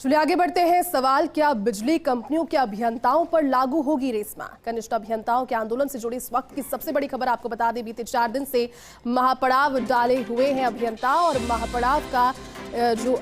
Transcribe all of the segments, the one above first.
चलिए आगे बढ़ते हैं। सवाल, क्या बिजली कंपनियों के अभियंताओं पर लागू होगी रेस्मा? कनिष्ठ अभियंताओं के आंदोलन से जुड़ी इस वक्त की सबसे बड़ी खबर आपको बता दें, बीते 4 दिन से महापड़ाव डाले हुए हैं अभियंता, और महापड़ाव का जो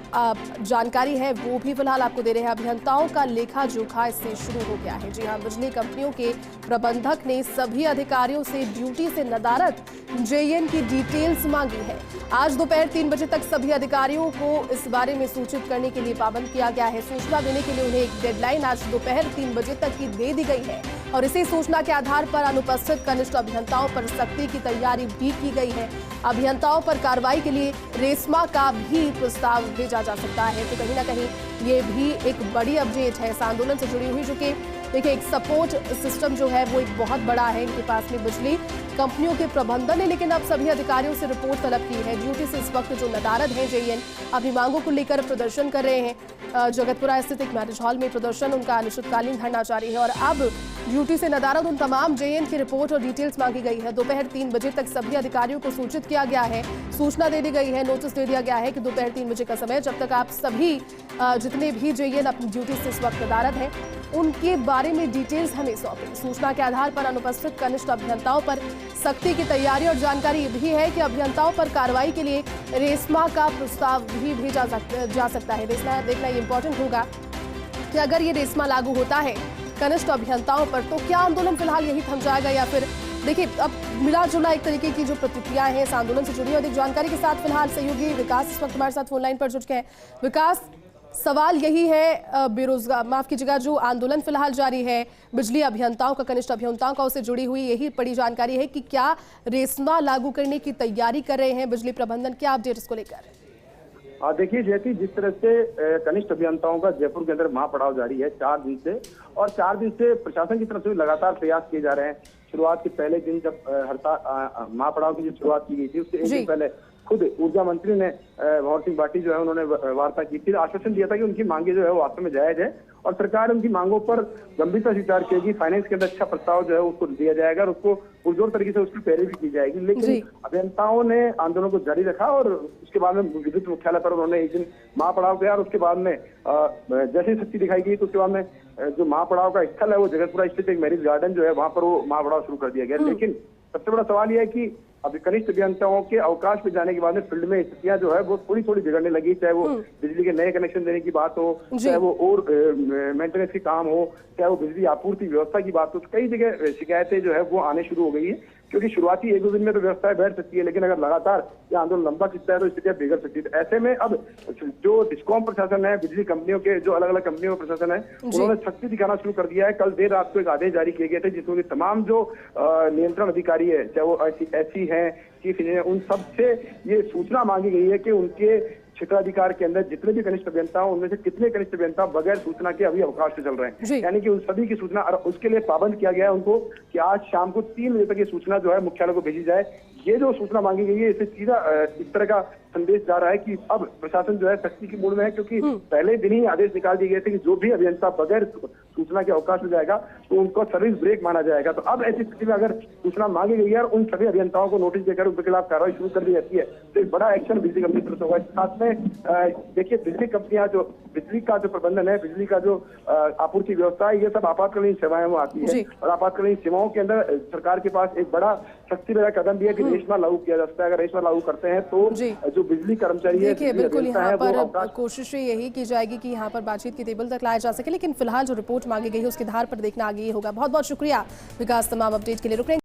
जानकारी है वो भी फिलहाल आपको दे रहे हैं। अभियंताओं का लेखा जोखा इससे शुरू हो गया है। जी हां, बिजली कंपनियों के प्रबंधक ने सभी अधिकारियों से ड्यूटी से नदारद जेईएन की डिटेल्स मांगी है। आज दोपहर 3 बजे तक सभी अधिकारियों को इस बारे में सूचित करने के लिए पाबंद किया गया है। सूचना देने के लिए उन्हें एक डेडलाइन आज दोपहर 3 बजे तक की दे दी गई है, और इसी सूचना के आधार पर अनुपस्थित कनिष्ठ अभियंताओं पर सख्ती की तैयारी भी की गई है। अभियंताओं पर कार्रवाई के लिए रेस्मा का भी प्रस्ताव भेजा जा सकता है। तो कहीं ना कहीं ये भी एक बड़ी अपडेट है इस आंदोलन से जुड़ी हुई, जो कि देखिए एक सपोर्ट सिस्टम जो है वो एक बहुत बड़ा है इनके पास में बिजली कंपनियों के प्रबंधन ने। लेकिन अब सभी अधिकारियों से रिपोर्ट तलब की है। ड्यूटी से इस वक्त जो नदारद है जेईएन, अपनी मांगों को लेकर प्रदर्शन कर रहे हैं। जगतपुरा स्थित एक मैरिज हॉल में प्रदर्शन, उनका अनिश्चितकालीन धरना जारी है, और अब ड्यूटी से नदारद उन तमाम जेईएन की रिपोर्ट और डिटेल्स मांगी गई है। दोपहर 3 बजे तक सभी अधिकारियों को सूचित किया गया है, सूचना दे दी गई है, नोटिस दे दिया गया है कि दोपहर 3 बजे का समय, जब तक आप सभी जितने भी जेईएन अपनी ड्यूटी से इस वक्त नदारद हैं उनके बारे में डिटेल्स हमें सौंपें। सूचना के आधार पर अनुपस्थित कनिष्ठ अभियंताओं पर सख्ती की तैयारी, और जानकारी ये भी है कि अभियंताओं पर कार्रवाई के लिए रेस्मा का प्रस्ताव भी भेजा जा सकता है। देखना ये इंपॉर्टेंट होगा कि अगर ये रेस्मा लागू होता है कनिष्ठ अभियंताओं पर, तो क्या आंदोलन फिलहाल यही थम जाएगा, या फिर देखिए अब मिला जुला एक तरीके की जो प्रतिक्रिया है इस आंदोलन से जुड़ी। और एक जानकारी के साथ फिलहाल सहयोगी विकास इस वक्त हमारे साथ फोन लाइन पर जुड़ गए हैं। विकास, सवाल यही है, बेरोजगार माफ कीजिएगा, जो आंदोलन फिलहाल जारी है बिजली अभियंताओं का, कनिष्ठ अभियंताओं का, उससे जुड़ी हुई यही बड़ी जानकारी है कि क्या रेस्मा लागू करने की तैयारी कर रहे हैं बिजली प्रबंधन? क्या अपडेट इसको लेकर? देखिए जैसी जिस तरह से कनिष्ठ अभियंताओं का जयपुर के अंदर महापड़ाव जारी है 4 दिन से, और 4 दिन से प्रशासन की तरफ से लगातार प्रयास किए जा रहे हैं। शुरुआत के पहले दिन जब हड़ताल महापड़ाव की जो शुरुआत की गई थी, उससे एक दिन पहले खुद ऊर्जा मंत्री ने भंवर सिंह भाटी जो है उन्होंने वार्ता की थी, आश्वासन दिया था कि उनकी मांगे जो है वो वास्तव में जायज है, और सरकार उनकी मांगों पर गंभीरता से विचार करेगी। फाइनेंस के अंदर अच्छा प्रस्ताव जो है उसको दिया जाएगा, और उसको पुरजोर तरीके से उसकी पैरवी की जाएगी। लेकिन अभियंताओं ने आंदोलन को जारी रखा, और उसके बाद में विद्युत मुख्यालय पर उन्होंने एक दिन महापड़ाव किया, और उसके बाद में जैसे ही शक्ति दिखाई गई तो उसके बाद में जो महापड़ाव का स्थल है वो जगतपुरा स्थित एक मैरिज गार्डन जो है वहां पर वो महापड़ाव शुरू कर दिया गया। लेकिन सबसे बड़ा सवाल यह है कि अभी कनिष्ठ अभियंताओं के अवकाश में जाने के बाद में फील्ड में स्थितियां जो है वो थोड़ी बिगड़ने लगी, चाहे वो बिजली के नए कनेक्शन देने की बात हो, चाहे वो और मेंटेनेंस के काम हो, चाहे वो बिजली आपूर्ति व्यवस्था की बात हो। कई जगह शिकायतें जो है वो आने शुरू हो गई है, क्योंकि शुरुआती 1-2 दिन में तो व्यवस्थाएं बैठ सकती है, लेकिन अगर लगातार ये आंदोलन लंबा खिंचता है तो स्थितियां बिगड़ सकती है। ऐसे में अब जो डिस्कॉम प्रशासन है, बिजली कंपनियों के जो अलग अलग कंपनियों का प्रशासन है, उन्होंने सख्ती दिखाना शुरू कर दिया है। कल देर रात को एक आदेश जारी किए गए थे जिसमें तमाम जो नियंत्रण अधिकारी है, चाहे वो ऐसी है, चीफ इंजीनियर, उन सबसे ये सूचना मांगी गई है कि उनके क्षेत्राधिकार के अंदर जितने भी कनिष्ठ अभियंता हो उनमें से कितने कनिष्ठ अभियंता बगैर सूचना के अभी अवकाश पे चल रहे हैं, यानी कि उन सभी की सूचना, और उसके लिए पाबंद किया गया है उनको कि आज शाम को 3 बजे तक ये सूचना जो है मुख्यालय को भेजी जाए। ये जो सूचना मांगी गई है इससे सीधा इस तरह का संदेश जा रहा है कि अब प्रशासन जो है सख्ती की मूड में है, क्योंकि पहले दिन ही आदेश निकाल दिए गए थे कि जो भी अभियंता बगैर सूचना के अवकाश में जाएगा तो उनको सर्विस ब्रेक माना जाएगा। तो अब ऐसी स्थिति में अगर सूचना मांगी गई है और उन सभी अभियंताओं को नोटिस देकर उनके खिलाफ कार्रवाई शुरू कर दी जाती है, तो एक बड़ा एक्शन बिजली कंपनी की तरफ से होगा। साथ में देखिए बिजली कंपनियां जो बिजली का जो प्रबंधन है, बिजली का जो आपूर्ति व्यवस्था है, ये सब आपातकालीन सेवाएं वो आती है, और आपातकालीन सेवाओं के अंदर सरकार के पास एक बड़ा शक्ति भरा कदम भी है कि रेशमा लागू किया जा सकता है। अगर रेशमा लागू करते हैं तो जो बिजली कर्मचारी है, देखिए बिल्कुल यहाँ पर कोशिश यही की जाएगी कि यहाँ पर बातचीत की टेबल तक लाया जा सके, लेकिन फिलहाल जो रिपोर्ट मांगी गई है उसके आधार पर देखना आगे होगा। बहुत बहुत शुक्रिया विकास तमाम अपडेट के लिए।